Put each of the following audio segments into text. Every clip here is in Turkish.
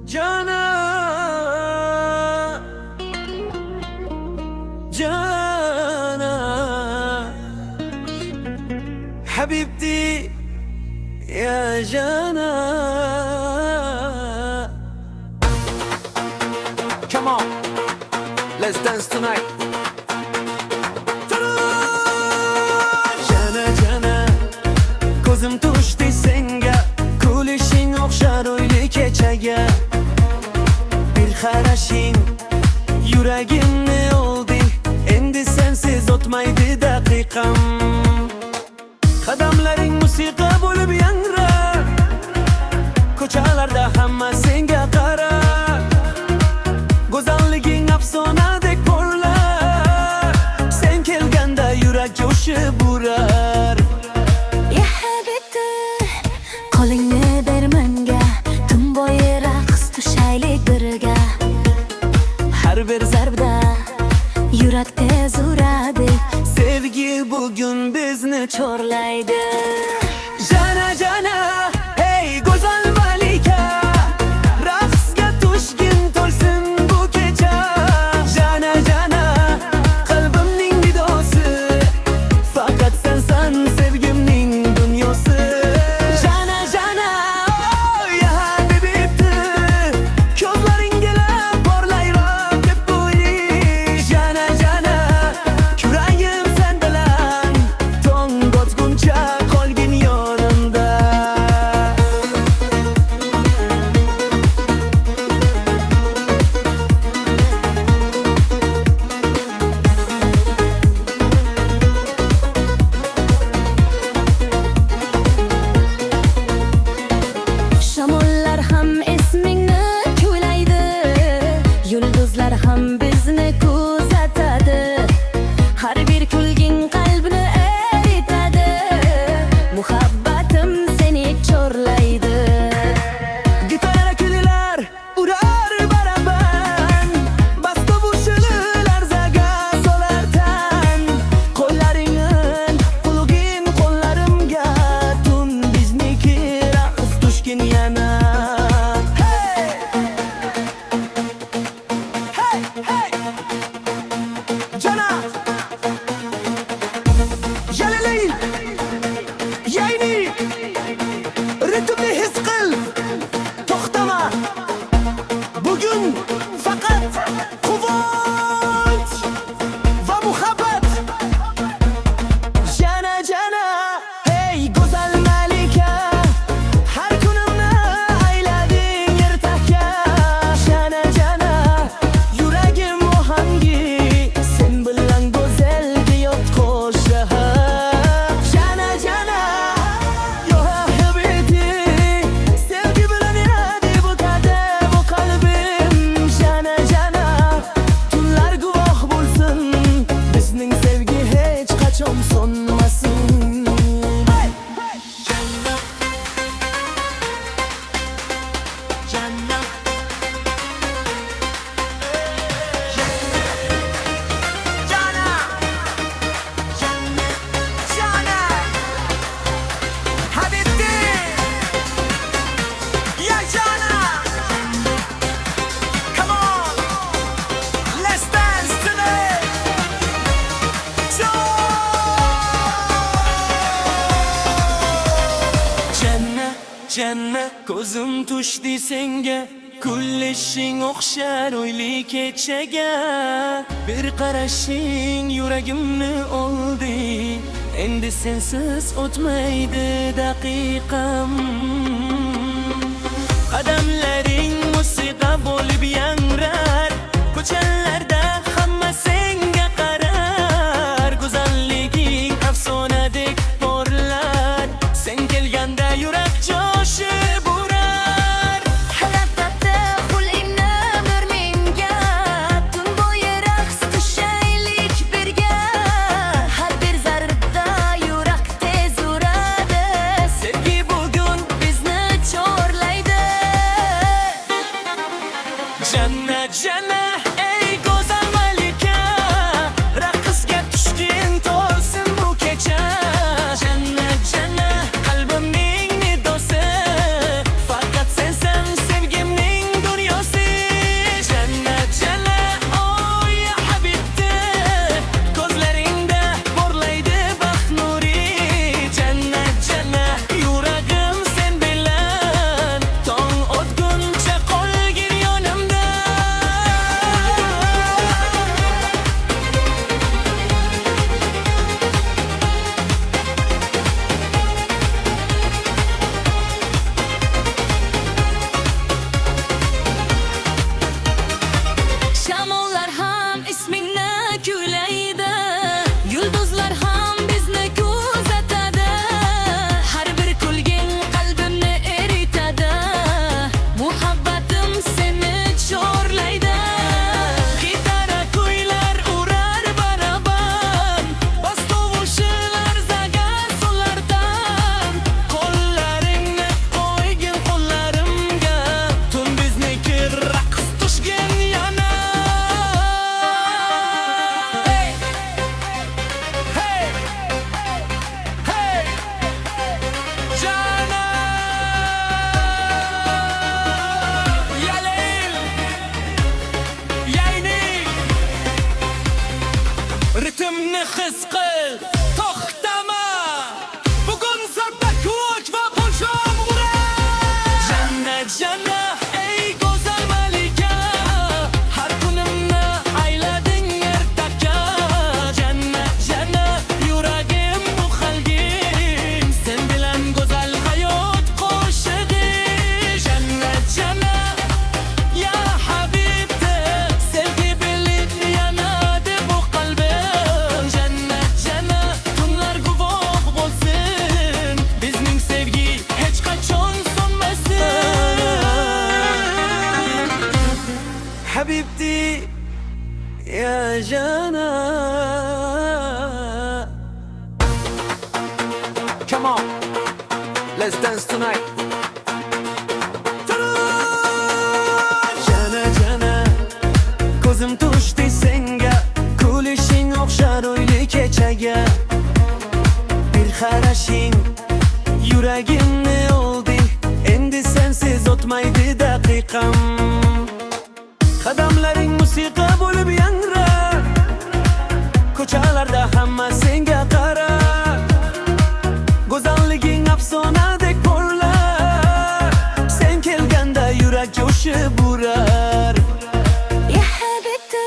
Cana, Cana, Habibti, ya Cana. Come on, let's dance tonight. Cana, Cana, ko'zim tushdi senga, kulishing o'xshar o'yli kechaga. Bir qarashing yuragimni oldi, endi sensiz o'tmaydi daqiqam. Qadamlaring musiqa bo'lib yangrar, ko'chalarda hamma senga qarar. Go'zalliging afsonadek porlar, sen kelganda yurak jo'shib urar. Ya habibti, qo'lingni ber menga, tun bo'yi raqs tushaylik birga. Har bir Zarbda yurak tez uradi, sevgi bugün bizni chorlaydi. Cana, Cana, hey go'zal malika, raqsga tushgin to'lsin bu kecha. Cana, Cana, qalbimning nidosi, faqat sensan sevgimning dunyosi. Cana, Cana, oh ya habibti, ko'zlaringga porlayroq deb bo'yi. Cana, Cana, yuragim sen bilan tong botguncha qolgin yonimda. Shamollar ham ismingni kuylaydi, yulduzlar ham bizni kuzatadi. Har bir kulging qalbni eritadi, muhabbatim seni chorlaydi. Gitara kulilar urar baraban, basta bu shilir zaga solar tan. Qo'llaringin qulugin qo'llarimga, tun bizniki raqs tushgin yana. Hey, hey, hey, Cana, Jalalayn, yayni, ritmni his qil, to'xtama. Bugün faqat quvonch va muhabbat. Cana, Cana, hey go'zal malika, har kunimni aylading ertakka. Cana, Cana, yuragim ohangi, sen bilan go'zalga yot qo'sha. Cana, Cana, yo habibti, sevgi bilan yanadi botadi bu qalbim. Cana, Cana, tunlar guvoh bo'lsin, bizning sevgi hech qachon so'nmasin. Hey, Cana, Cana, Cana, Cana, Cana, habibti, ya Cana. Come on, let's dance tonight. Cana, Cana, ko'zim tushdi senga, kullishing o'xshar o'yli kechaga. Bir qarashing yuragimni oldi, endi sensiz o'tmaydi daqiqam. Qadamlaring musiqa bo'lib yangrar, ko'chalarda hamma senga qarar. Go'zalliging afsonadek porlar, sen kelganda yurak jo'shib urar. Halatda qo'lingni ber menga, tun bo'yi raqs tushaylik birga. Har bir zarbda yurak tez uradi, Sevgi bugün bizni chorlaydi. Let's dance tonight. Jana jana ko'zim tushdi senga, kulishing o'xshar o'yli kechaga. Bir qarashing yuragimni oldi, endi sensiz o'tmaydi daqiqam. Qadamlaring musiqa bo'lib yangrar, ko'chalarda hamma senga qarar. Go'zalliging afsonadek porlar, sen kelganda yurak jo'shib urar. Ya habibti,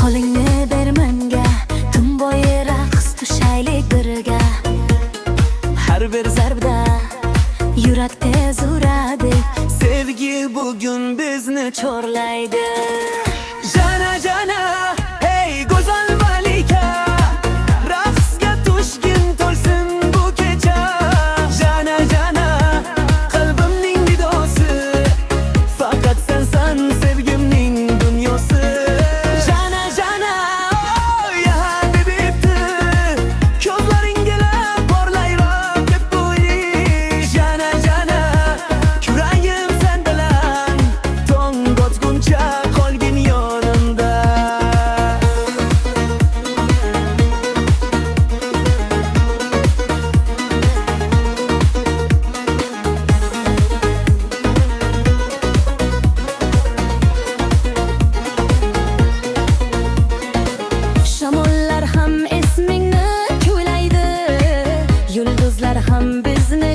qo'lingni ber menga, tun bo'yi raqs tushaylik birga. Har bir Zarbda yurak tez uradi, sevgi bugun bizni chorlaydi. Jana jana hey go'zal malika, raqsga tushgin to'lsin bu kecha. Jana jana qalbimning nidosi, faqat sensan sevgimning dunyosi. Jana jana oh ya habibti, ko'zlaringga porlayroq deb bo'yi. Jana jana yuragim sen bilan tong otguncha qolgin yonimda. Shamollar ham ismingni kuylaydi, yulduzlar ham bizni